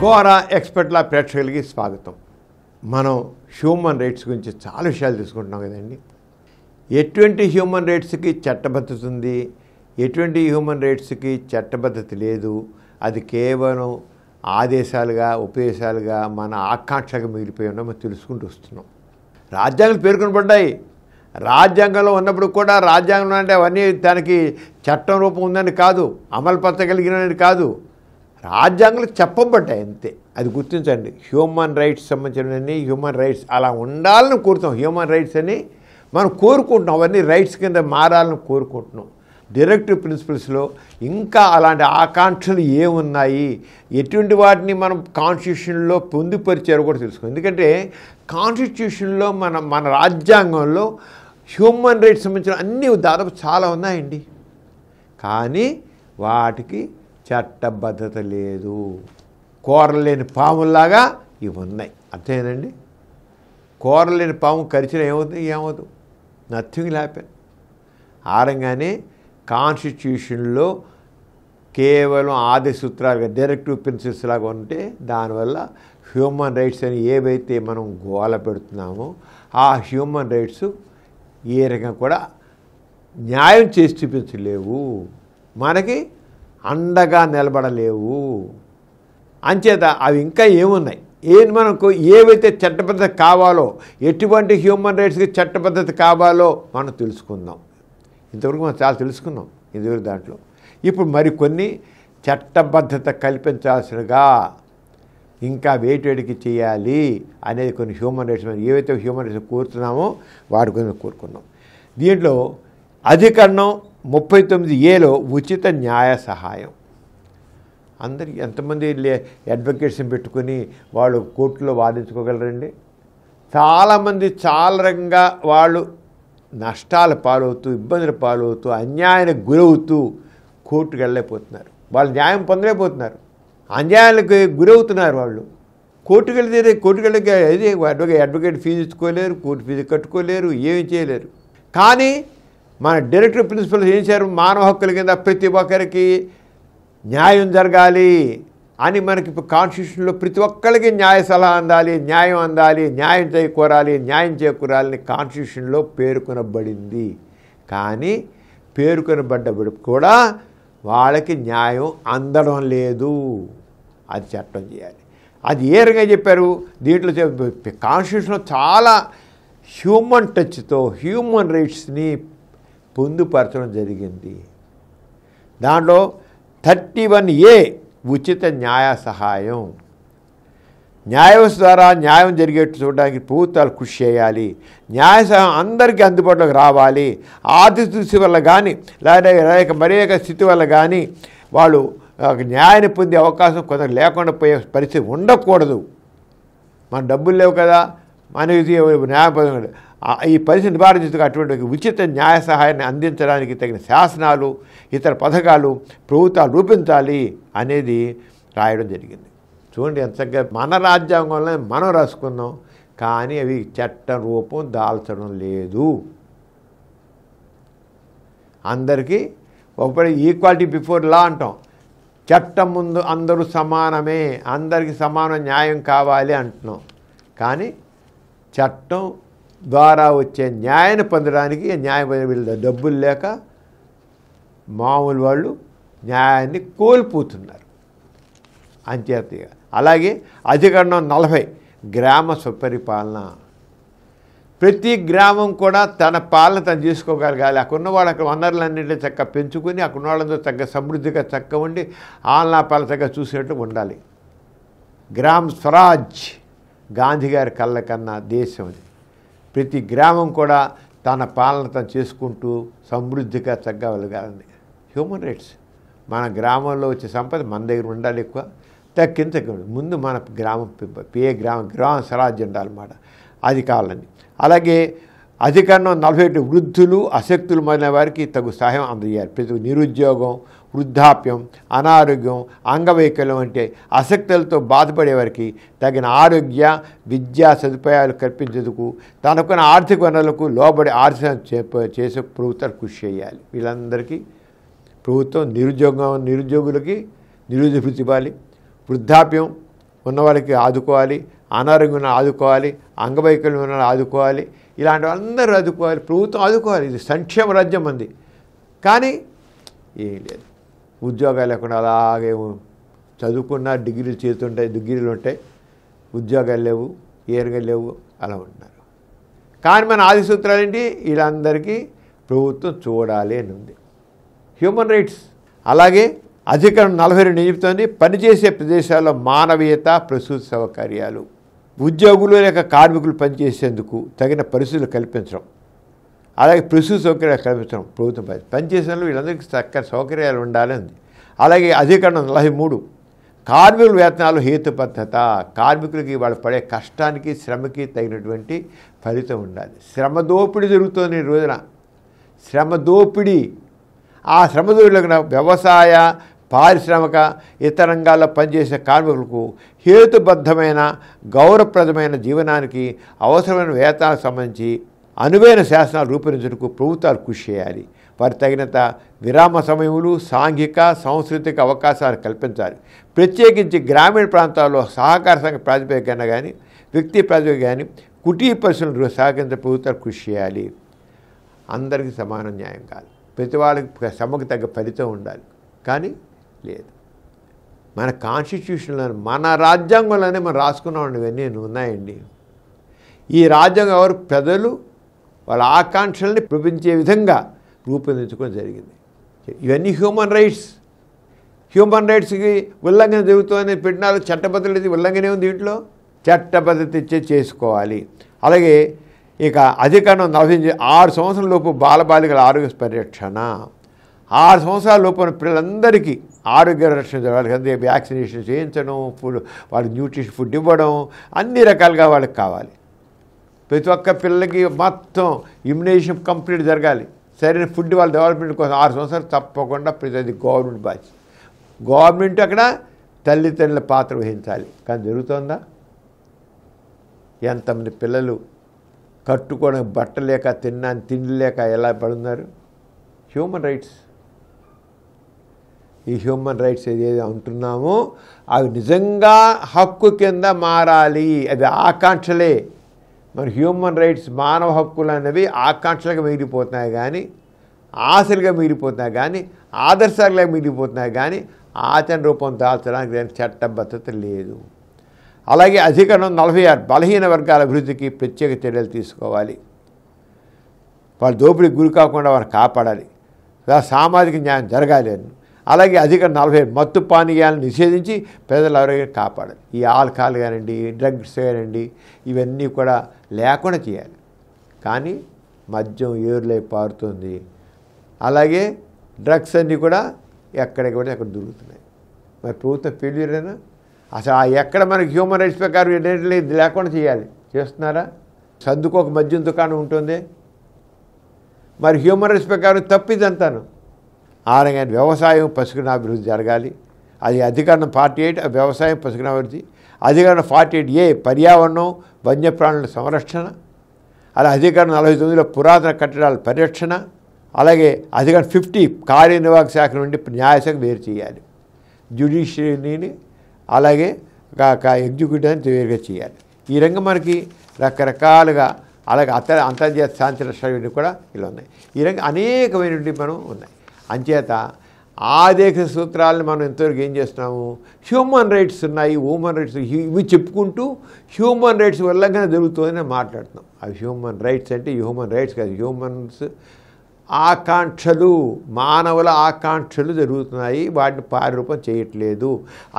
గోరా ఎక్స్పర్ట్ల ప్రేక్షకులకి స్వాగతం. మనం హ్యూమన్ రైట్స్ గురించి చాలా విషయాలు తీసుకుంటున్నాం కదండి. ఎటువంటి హ్యూమన్ రైట్స్కి చట్టబద్ధత ఉంది, ఎటువంటి హ్యూమన్ రైట్స్కి చట్టబద్ధత లేదు, అది కేవలం ఆదేశాలుగా ఉపదేశాలుగా మన ఆకాంక్షగా మిగిలిపోయి ఉన్నాం మనం తెలుసుకుంటూ వస్తున్నాం. రాజ్యాంగాలు పేర్కొనబడ్డాయి. రాజ్యాంగంలో ఉన్నప్పుడు కూడా రాజ్యాంగం అంటే అవన్నీ దానికి చట్టం రూపం ఉందని కాదు, అమలుపరచగలిగినది కాదు, రాజ్యాంగాలు చెప్పబడ్డాయి అంతే. అది గుర్తించండి. హ్యూమన్ రైట్స్ సంబంధించినవన్నీ హ్యూమన్ రైట్స్ అలా ఉండాలని కోరుతాం. హ్యూమన్ రైట్స్ అని మనం కోరుకుంటున్నాం, అవన్నీ రైట్స్ కింద మారాలని కోరుకుంటున్నాం. డైరెక్టివ్ ప్రిన్సిపల్స్లో ఇంకా అలాంటి ఆకాంక్షలు ఏమున్నాయి, ఎటువంటి వాటిని మనం కాన్స్టిట్యూషన్లో పొందుపరిచారో కూడా తెలుసుకోండి. ఎందుకంటే కాన్స్టిట్యూషన్లో మన రాజ్యాంగంలో హ్యూమన్ రైట్స్ సంబంధించిన అన్నీ దాదాపు చాలా ఉన్నాయండి. కానీ వాటికి చట్టబద్ధత లేదు. కూరలేని పాముల్లాగా ఇవి ఉన్నాయి. అర్థమేనండి. కూరలేని పాము కరిచిన ఏమవుతుంది? Nothing happen. ఆరంగానే కాన్స్టిట్యూషన్లో కేవలం ఆది సూత్రాలుగా డైరెక్టివ్ ప్రిన్సిపల్స్ లాగా ఉంటే దానివల్ల హ్యూమన్ రైట్స్ అని ఏవైతే మనం గోల పెడుతున్నామో ఆ హ్యూమన్ రైట్స్ ఏ రకంగా కూడా న్యాయం చేసి చూపించలేవు, మనకి అండగా నిలబడలేవు. అంచేత అవి ఇంకా ఏమున్నాయి, మనకు ఏవైతే చట్టబద్ధత కావాలో, ఎటువంటి హ్యూమన్ రైట్స్కి చట్టబద్ధత కావాలో మనం తెలుసుకుందాం. ఇంతవరకు మనం చాలా తెలుసుకున్నాం ఇంతవరకు. దాంట్లో ఇప్పుడు మరికొన్ని చట్టబద్ధత కల్పించాల్సినగా ఇంకా వేటికి చేయాలి అనేది కొన్ని హ్యూమన్ రైట్స్ మనం ఏవైతే హ్యూమన్ రైట్స్ కోరుతున్నామో వాటి గురించి కోరుకున్నాం. దీంట్లో అధికరణం 39A ఉచిత న్యాయ సహాయం. అందరికీ ఎంతమంది అడ్వకేట్స్ని పెట్టుకుని వాళ్ళు కోర్టులో వాదించుకోగలరండి? చాలామంది చాలా రకంగా వాళ్ళు నష్టాల పాలవుతూ, ఇబ్బందుల పాలవుతూ, అన్యాయానికి గురవుతూ కోర్టుకు వెళ్ళలేకపోతున్నారు. వాళ్ళు న్యాయం పొందలేకపోతున్నారు, అన్యాయాలకు గురవుతున్నారు. వాళ్ళు కోర్టుకు వెళ్ళి అది అడ్వకేట్ ఫీజు ఇచ్చుకోలేరు, కోర్టు ఫీజు కట్టుకోలేరు, ఏమీ చేయలేరు. కానీ మన డైరెక్టివ్ ప్రిన్సిపల్స్ ఏం చేశారు? మానవ హక్కుల కింద ప్రతి ఒక్కరికి న్యాయం జరగాలి అని మనకి ఇప్పుడు కాన్స్టిట్యూషన్లో ప్రతి ఒక్కరికి న్యాయ సలహా అందాలి, న్యాయం అందాలి, న్యాయం చేకూరాలని కాన్స్టిట్యూషన్లో పేర్కొనబడింది. కానీ పేర్కొనబడ్డప్పుడు కూడా వాళ్ళకి న్యాయం అందడం లేదు. అది చట్టం చేయాలి. అది ఏ రకంగా చెప్పారు దీంట్లో? కాన్స్టిట్యూషన్లో చాలా హ్యూమన్ టచ్తో హ్యూమన్ రైట్స్ని పొందుపరచడం జరిగింది. దాంట్లో 31A ఉచిత న్యాయ సహాయం. న్యాయ వ్యవస్థ ద్వారా న్యాయం జరిగేట్టు చూడడానికి ప్రభుత్వాలు కృషి చేయాలి. న్యాయ సహాయం అందరికీ అందుబాటులోకి రావాలి. ఆర్థిక స్థితి వల్ల కానీ లేక మరే స్థితి వల్ల కానీ వాళ్ళు న్యాయాన్ని పొందే అవకాశం కొందరు లేకుండా పోయే పరిస్థితి ఉండకూడదు. మన డబ్బులు లేవు కదా, మనకి న్యాయ ఈ పరిస్థితి నివారించేందుకు అటువంటి ఉచిత న్యాయ సహాయాన్ని అందించడానికి తగిన శాసనాలు, ఇతర పథకాలు ప్రభుత్వాలు రూపించాలి అనేది రాయడం జరిగింది. చూడండి ఎంత చక్కగా మన రాజ్యాంగంలో మనం రాసుకున్నాం, కానీ అవి చట్ట రూపం దాల్చడం లేదు. అందరికీ ఒకటి ఈక్వాలిటీ బిఫోర్ లా అంటాం. చట్టం ముందు అందరూ సమానమే, అందరికీ సమాన న్యాయం కావాలి అంటున్నాం. కానీ చట్టం ద్వారా వచ్చే న్యాయాన్ని పొందడానికి న్యాయం వీళ్ళ డబ్బులు లేక మామూలు వాళ్ళు న్యాయాన్ని కోల్పోతున్నారు. అంచేత అలాగే అధికరణం 40 గ్రామ స్వపరిపాలన. ప్రతి గ్రామం కూడా తన పాలన తను చేసుకోగలగాలి. అక్కడ ఉన్నవాళ్ళు అక్కడ వనరులన్నింటినీ చక్కగా పెంచుకొని అక్కడ ఉన్న వాళ్ళందరూ చక్కగా సమృద్ధిగా చక్కగా ఉండి ఆలనా పాలన చక్కగా చూసినట్టు ఉండాలి. గ్రామ స్వరాజ్ గాంధీ గారి కళ్ళ కన్నా దేశం అది. ప్రతి గ్రామం కూడా తన పాలన తను చేసుకుంటూ సమృద్ధిగా చక్కగా వెలగాలని హ్యూమన్ రైట్స్. మన గ్రామంలో వచ్చే సంపద మన దగ్గర ఉండాలి, ఎక్కువ తగ్గించకూడదు. ముందు మన గ్రామం గ్రామ స్వరాజ్యం ఉండాలన్నమాట. అది కావాలని. అలాగే అధికరణం 41 వృద్ధులు, అశక్తులు మొదలైన వారికి తగు సహాయం అందజేయాలి. ప్రతి నిరుద్యోగం, వృద్ధాప్యం, అనారోగ్యం, అంగవైకల్యం వంటి ఆసక్తులతో బాధపడేవారికి తగిన ఆరోగ్య విద్యా సదుపాయాలు కల్పించేందుకు తనకున్న ఆర్థిక వనరులకు లోబడి ఆర్థిక చేసే ప్రభుత్వాలు కృషి చేయాలి. వీళ్ళందరికీ ప్రభుత్వం నిరుద్యోగులకి నిరుద్యోగ వృత్తి ఇవ్వాలి. వృద్ధాప్యం ఉన్నవాళ్ళకి ఆదుకోవాలి, అనారోగ్యం ఉన్న ఆదుకోవాలి, అంగవైకల్యం ఉన్న ఆదుకోవాలి, ఇలాంటి అందరూ ఆదుకోవాలి, ప్రభుత్వం ఆదుకోవాలి. ఇది సంక్షేమ రాజ్యం అంది. కానీ ఏం లేదు, ఉద్యోగాలు లేకుండా అలాగే చదువుకున్న డిగ్రీలు చేస్తుంటాయి, డిగ్రీలు ఉంటాయి, ఉద్యోగాలు లేవు, ఏరుగా లేవు, అలా ఉంటున్నారు. కానీ మన ఆది సూత్రాలు ఏంటి? వీళ్ళందరికీ ప్రభుత్వం చూడాలి అని ఉంది. Human rights. అలాగే అధికరణం 42 చెబుతోంది, పనిచేసే ప్రదేశాల్లో మానవీయత, ప్రసూతి సౌకర్యాలు, ఉద్యోగులు లేక కార్మికులు పనిచేసేందుకు తగిన పరిస్థితులు కల్పించడం, అలాగే ప్రసూతి సౌకర్యాలు కల్పించడం ప్రభుత్వం పనిచేసే వీళ్ళందరికీ చక్కని సౌకర్యాలు ఉండాలి ఉంది. అలాగే అధికరణం 43 కార్మికుల వేతనాలు హేతుబద్ధత, కార్మికులకి వాళ్ళు పడే కష్టానికి శ్రమకి తగినటువంటి ఫలితం ఉండాలి. శ్రమ దోపిడీ జరుగుతుంది ఈ రోజున, శ్రమ దోపిడీ. ఆ శ్రమ దోపిడీలో వ్యవసాయ, పారిశ్రామిక, ఇతర రంగాల్లో పనిచేసే కార్మికులకు హేతుబద్ధమైన గౌరవప్రదమైన జీవనానికి అవసరమైన వేతనాలకు సంబంధించి అనువైన శాసనాలు రూపొందించడానికి ప్రభుత్వాలు కృషి చేయాలి. వారి తగినంత విరామ సమయములు, సాంఘిక సాంస్కృతిక అవకాశాలు కల్పించాలి. ప్రత్యేకించి గ్రామీణ ప్రాంతాల్లో సహకార సంఘ ప్రాతిపదికన కానీ వ్యక్తి ప్రాతిపదిక కానీ కుటీర పరిశ్రమలు సహకరించే ప్రభుత్వాలు కృషి చేయాలి. అందరికీ సమాన న్యాయం కాదు, ప్రతి వాళ్ళకి శ్రమకు తగ్గ ఫలితం ఉండాలి. కానీ లేదు. మన కాన్స్టిట్యూషన్లో, మన రాజ్యాంగంలోనే మనం రాసుకున్నామండి, ఇవన్నీ ఉన్నాయండి. ఈ రాజ్యాంగం ఎవరు? ప్రజలు వాళ్ళ ఆకాంక్షల్ని ప్రపించే విధంగా రూపొందించుకోవడం జరిగింది. ఇవన్నీ హ్యూమన్ రైట్స్. హ్యూమన్ రైట్స్కి ఉల్లంఘన జరుగుతుందని పెట్టినారు. చట్టబద్ధత ఉల్లంఘనే ఉంది దీంట్లో, చట్టబద్ధత ఇచ్చే చేసుకోవాలి. అలాగే ఇక అధికరణం 40 6 సంవత్సరాల లోపు బాలబాలికల ఆరోగ్య పరిరక్షణ, 6 సంవత్సరాల లోపు పిల్లలందరికీ ఆరోగ్య రక్షణ జరగాలి. అదే వ్యాక్సినేషన్ చేయించడం, ఫుడ్ వాళ్ళకి న్యూట్రిషన్ ఫుడ్ ఇవ్వడం, అన్ని రకాలుగా వాళ్ళకి కావాలి. ప్రతి ఒక్క పిల్లలకి మొత్తం ఇమ్యునైజేషన్ కంప్లీట్ జరగాలి. సరైన ఫుడ్ వాళ్ళ డెవలప్మెంట్ కోసం 6 సంవత్సరాలు తప్పకుండా ప్రతి గవర్నమెంట్ బాధ్యత. గవర్నమెంట్ అక్కడ తల్లిదండ్రుల పాత్ర వహించాలి. కానీ జరుగుతుందా? ఎంతమంది పిల్లలు కట్టుకోవడానికి బట్ట లేక, తిండి లేక ఎలా పడున్నారు? Human rights. ఈ హ్యూమన్ రైట్స్ ఏదైతే అంటున్నామో అవి నిజంగా హక్కు కింద మారాలి. అవి ఆకాంక్షలే. మన హ్యూమన్ రైట్స్, మానవ హక్కులు అనేవి ఆకాంక్షలుగా మిగిలిపోతున్నాయి కానీ, ఆశలుగా మిగిలిపోతున్నాయి కానీ, ఆదర్శాలుగా మిగిలిపోతున్నాయి కానీ ఆచరణ రూపం దాల్చడానికి దానికి చట్టబద్ధత లేదు. అలాగే అధికరణం 46 బలహీన వర్గాల అభివృద్ధికి ప్రత్యేక చర్యలు తీసుకోవాలి. వాళ్ళు దోపిడీకి గురి కాకుండా వారిని కాపాడాలి. సామాజిక న్యాయం జరగాలి అని. అలాగే అధికరణం 47 మత్తు పానీయాలను నిషేధించి ప్రజల ఆరోగ్యం కాపాడాలి. ఈ ఆల్కహాల్ కానివ్వండి, డ్రగ్స్ కానివ్వండి, ఇవన్నీ కూడా లేకుండా చేయాలి. కానీ మద్యం ఏరులై పారుతుంది. అలాగే డ్రగ్స్ అన్నీ కూడా ఎక్కడికి అక్కడ దొరుకుతున్నాయి. మరి ప్రభుత్వం ఫెయిల్యూరేనా? అసలు ఎక్కడ మనకి హ్యూమన్ రైట్స్ ప్రకారం ఏంటంటే ఇది లేకుండా చేయాలి. చేస్తున్నారా? సందుకు ఒక మద్యం దుకాణం ఉంటుంది. మరి హ్యూమన్ రైట్స్ ప్రకారం తప్పిదంతాను. ఆరంగా వ్యవసాయం, పశుగ్రామాభివృద్ధి జరగాలి. అది అధికరణం 48 వ్యవసాయం, పశుగ్రామాభివృద్ధి. అధికరణం 48A పర్యావరణం, వన్యప్రాణుల సంరక్షణ. అలా అధికరణం 49లో పురాతన కట్టడాల పరిరక్షణ. అలాగే అధికరణం 50 కార్యనిర్వాహక శాఖ నుండి న్యాయశాఖ వేరు చేయాలి. జ్యుడిషియరీని అలాగే ఎగ్జిక్యూటివ్ని వేరుగా చేయాలి. ఈ రంగం మనకి రకరకాలుగా, అలాగే అంతర్జాతీయ శాంతి రక్షణ కూడా ఇలా ఉన్నాయి. ఈ రంగం అనేకమైనటువంటి మనం ఉన్నాయి. అంచేత ఆదేశ సూత్రాలను మనం ఇంతవరకు ఏం చేస్తున్నాము? హ్యూమన్ రైట్స్ ఉన్నాయి, హ్యూమన్ రైట్స్ ఇవి చెప్పుకుంటూ హ్యూమన్ రైట్స్ ఉల్లంఘన జరుగుతుందని మాట్లాడుతున్నాం. అవి హ్యూమన్ రైట్స్ అంటే హ్యూమన్ రైట్స్ కాదు, హ్యూమన్స్ ఆకాంక్షలు, మానవుల ఆకాంక్షలు జరుగుతున్నాయి. వాటిని పారిరూపం చేయట్లేదు.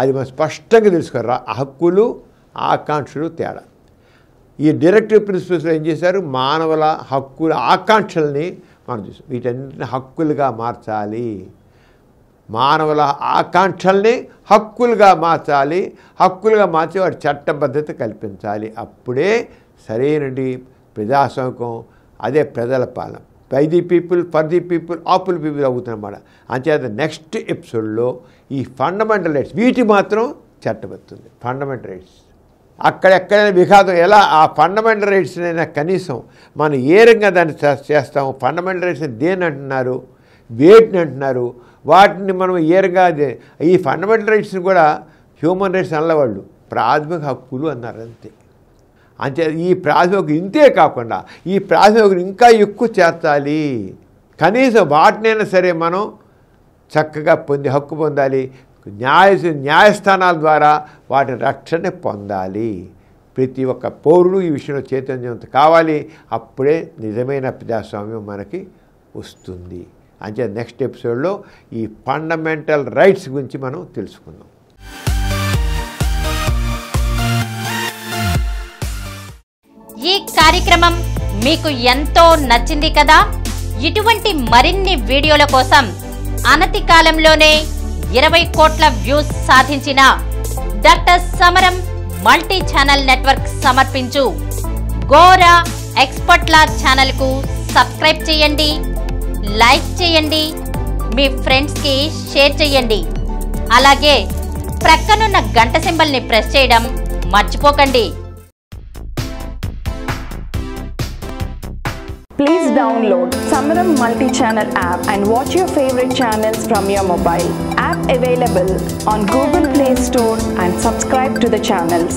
అది మనం స్పష్టంగా తెలుసుకోరా. హక్కులు, ఆకాంక్షలు తేడా. ఈ డైరెక్టివ్ ప్రిన్సిపల్స్లో ఏం చేశారు? మానవుల హక్కుల ఆకాంక్షల్ని మనం చూసాం. వీటన్నిటిని హక్కులుగా మార్చాలి. మానవుల ఆకాంక్షల్ని హక్కులుగా మార్చాలి. హక్కులుగా మార్చి వాటి చట్టబద్ధత కల్పించాలి. అప్పుడే సరైనది ప్రజాస్వామ్యం. అదే ప్రజల పాలన. By the people, for the people, of the people అవుతుందన్నమాట. అంచేత నెక్స్ట్ ఎపిసోడ్లో ఈ ఫండమెంటల్ రైట్స్ వీటి మాత్రం చట్టబడుతుంది. ఫండమెంటల్ రైట్స్ అక్కడెక్కడైనా విఘాతం ఎలా, ఆ ఫండమెంటల్ రైట్స్నైనా కనీసం మనం ఏ రకంగా దాన్ని చేస్తాము? ఫండమెంటల్ రైట్స్ని దేని అంటున్నారు, వేటిని అంటున్నారు, వాటిని మనం ఏ రకంగా, ఈ ఫండమెంటల్ రైట్స్ని కూడా హ్యూమన్ రైట్స్ అనలవాళ్ళు ప్రాథమిక హక్కులు అన్నారు అంతే. అంతే ఈ ప్రాథమిక ఇంతే కాకుండా ఈ ప్రాథమికను ఇంకా ఎక్కువ చేర్చాలి. కనీసం వాటినైనా సరే మనం చక్కగా హక్కు పొందాలి. న్యాయస్థానాల ద్వారా వాటి రక్షణ పొందాలి. ప్రతి ఒక్క పౌరుడు ఈ విషయంలో చైతన్యవంతం కావాలి. అప్పుడే నిజమైన ప్రజాస్వామ్యం మనకి వస్తుంది. అంటే నెక్స్ట్ ఎపిసోడ్లో ఈ ఫండమెంటల్ రైట్స్ గురించి మనం తెలుసుకుందాం. ఈ కార్యక్రమం మీకు ఎంతో నచ్చింది కదా. ఇటువంటి మరిన్ని వీడియోల కోసం అనతి కాలంలోనే 20 కోట్ల వ్యూస్ సాధించిన డాక్టర్ సమరం మల్టీ ఛానల్ నెట్వర్క్ సమర్పించు గోరా ఎక్స్పర్ట్ లా ఛానల్ కు సబ్స్క్రైబ్ చేయండి, లైక్ చేయండి, మీ ఫ్రెండ్స్ కి షేర్ చేయండి. అలాగే ప్రక్కనున్న గంట సింబల్ ని ప్రెస్ చేయడం మర్చిపోకండి. Please download Samaram Multi-Channel app and watch your favorite channels from your mobile. App available on Google Play Store and subscribe to the channels.